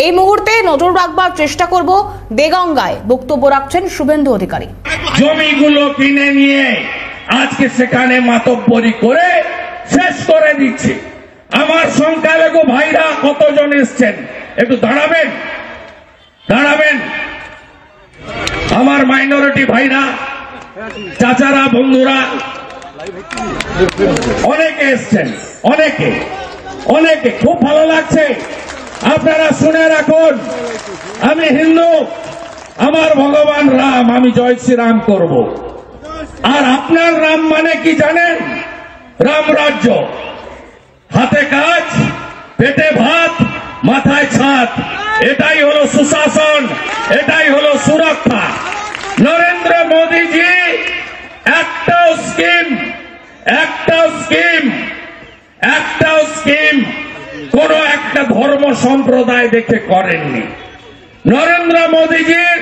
এই মুহূর্তে নজর রাখবার চেষ্টা করব দেগঙ্গায় বক্তব্য রাখছেন শুভেন্দু অধিকারী। জমিগুলো কিনে নিয়ে আজকে সেখানে মাতব্বরি করে শেষ করে দিচ্ছে। আমার সংখ্যালঘু ভাইরা কতজন এসছেন একটু দাঁড়াবেন, আমার মাইনরিটি ভাইরা, চাচারা, বন্ধুরা অনেকে এসছেন, অনেকে খুব ভালো লাগছে। আপনারা শুনে রাখুন, আমি হিন্দু, আমার ভগবান রাম, আমি জয় শ্রীরাম করব। আর আপনার রাম মানে কি জানেন? রাম রাজ্য, হাতে কাজ, পেটে ভাত, মাথায় ছাদ, এটাই হলো সুশাসন, এটাই হলো সুরক্ষা। নরেন্দ্র মোদীজি একটাও স্কিম কোন একটা ধর্ম সম্প্রদায় দেখে করেননি। নরেন্দ্র মোদীজির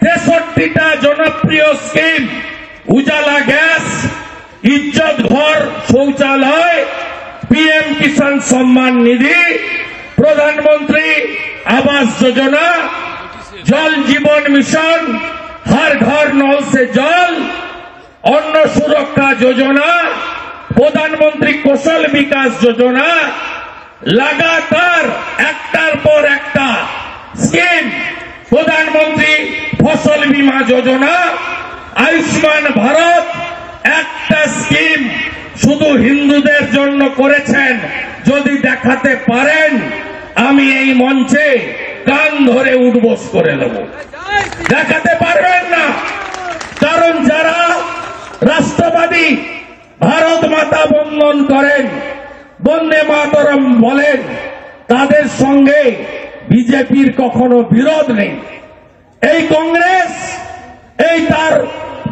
63টা জনপ্রিয় স্কিম, উজালা গ্যাস, ইজ্জত ঘর শৌচালয়, পিএম কিষাণ সম্মান নিধি, প্রধানমন্ত্রী আবাস যোজনা, জল জীবন মিশন, हर घर नल से जल, अन्न सुरक्षा योजना, प्रधानमंत्री कौशल विकास योजना, लगातार एकटार पर एकटा स्कीम, प्रधानमंत्री फसल बीमा योजना, आयुष्मान भारत एकटा स्कीम शुधु हिंदुदेर जन्य करेছেন। যদি দেখাতে পারেন আমি এই মঞ্চে কান ধরে উঠবোস করে দেব। দেখাতে পারবেন না, কারণ যারা রাষ্ট্রবাদী ভারত মাতা বন্দন করেন, বন্দে মাতরম বলেন, তাদের সঙ্গে বিজেপির কখনো বিরোধ নেই। এই কংগ্রেস, এই তার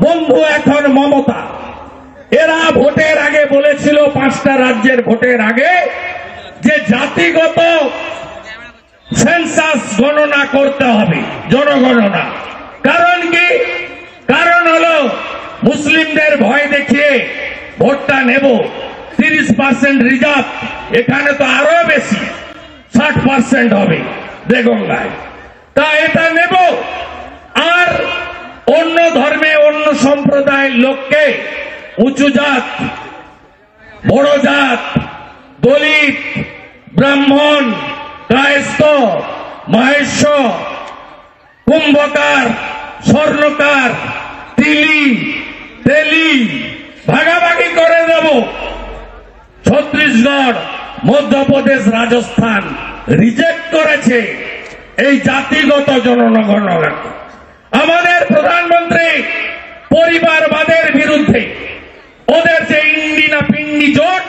বন্ধু এখন মমতা, এরা ভোটের আগে বলেছিল, 5টা রাজ্যের ভোটের আগে, যে জাতিগত সেন্সাস গণনা করতে হবে, জনগণনা। কারণ কি? কারণ হলো মুসলিমদের ভয় দেখিয়ে ভোটটা নেব, 30% রিজার্ভ, এখানে তো আরো বেশি 60% হবে দেগঙ্গায়, তা এটা নেব। আর অন্য ধর্মে, অন্য সম্প্রদায়ের লোককে উঁচু জাত, বড় জাত, দলিত, ব্রাহ্মণ, কায়স্থ, মহেশ, কুম্ভকার, স্বর্ণকার, তেলি ভাগাভাগি করে দেব। ছত্তিশগড়, মধ্যপ্রদেশ, রাজস্থান রিজেক্ট করেছে এই জাতিগত জনগণনা। আমাদের প্রধানমন্ত্রী পরিবারবাদের বিরুদ্ধে, ওদের যে ইন্ডি না পিন্ডি জোট,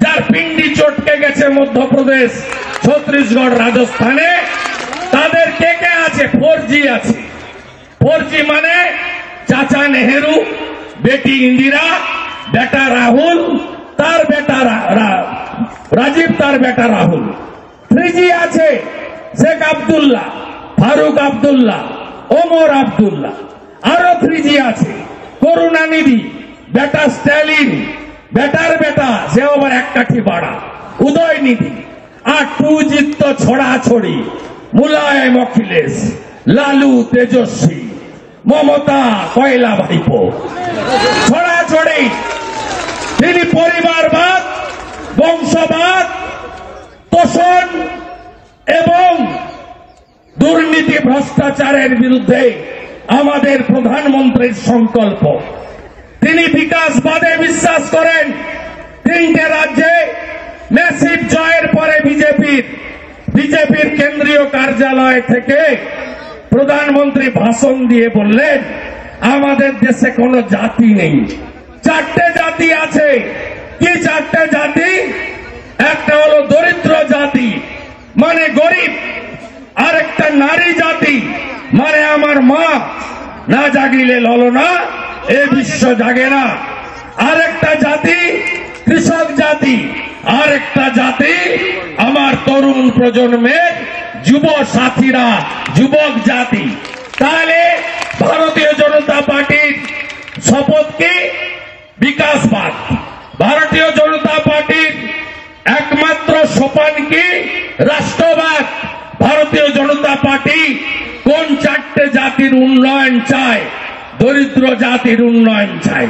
যার পিন্ডি চটকে গেছে মধ্যপ্রদেশ, ছত্তিশগড়, রাজস্থানে, তাদের কে কে আছে? 4G আছে। 4G মানে চাচা নেহেরু, বেটি ইন্দিরা, বেটা রাহুল, তার বেটা রাজীব, তার বেটা রাহুল। 3G আছে শেখ আব্দুল্লাহ, ফারুক আব্দুল্লাহ, ওমর আব্দুল্লাহ। আরো 3G আছে করুণানিধি, বেটা স্ট্যালিন, বেটার বেটা, সে আবার এক কাঠি বাড়া, উদয়নিধি। আর 2G তো ছড়াছড়ি, মুলায়ম অখিলেশ, লালু তেজস্বী, মমতা কয়লা ভাইপো, ছড়াছড়ি। তিনি পরিবারবাদ, বংশবাদ, তোষণ এবং দুর্নীতি ভ্রষ্টাচারের বিরুদ্ধে আমাদের প্রধানমন্ত্রীর সংকল্প। তিনি বিকাশবাদে বিশ্বাস করেন। 3টে রাজ্যে ম্যাসিভ জয়ের পরে বিজেপির কেন্দ্রীয় কার্যালয় থেকে প্রধানমন্ত্রী ভাষণ দিয়ে বললেন, আমাদের দেশে কোনো জাতি নেই, 4টে জাতি আছে। কি 4টে জাতি? একটা হলো দরিদ্র জাতি, মানে গরিব। আরেকটা নারী জাতি, মানে আমার মা না জাগিলে ললনা, এ বিশ্ব জাগে না। আরেকটা জাতি কৃষক জাতি, আরেকটা জাতি আমার তরুণ প্রজন্মের যুব সাথীরা, যুবক জাতি। তাহলে ভারতীয় জনতা পার্টির শপথ কি? বিকাশবাদ। ভারতীয় জনতা পার্টির একমাত্র সোপান কি? রাষ্ট্রবাদ। ভারত ভারতীয় জনতা পার্টি কোন চারটে জাতির উন্নয়ন চায়? দরিদ্র জাতির উন্নয়ন চায়।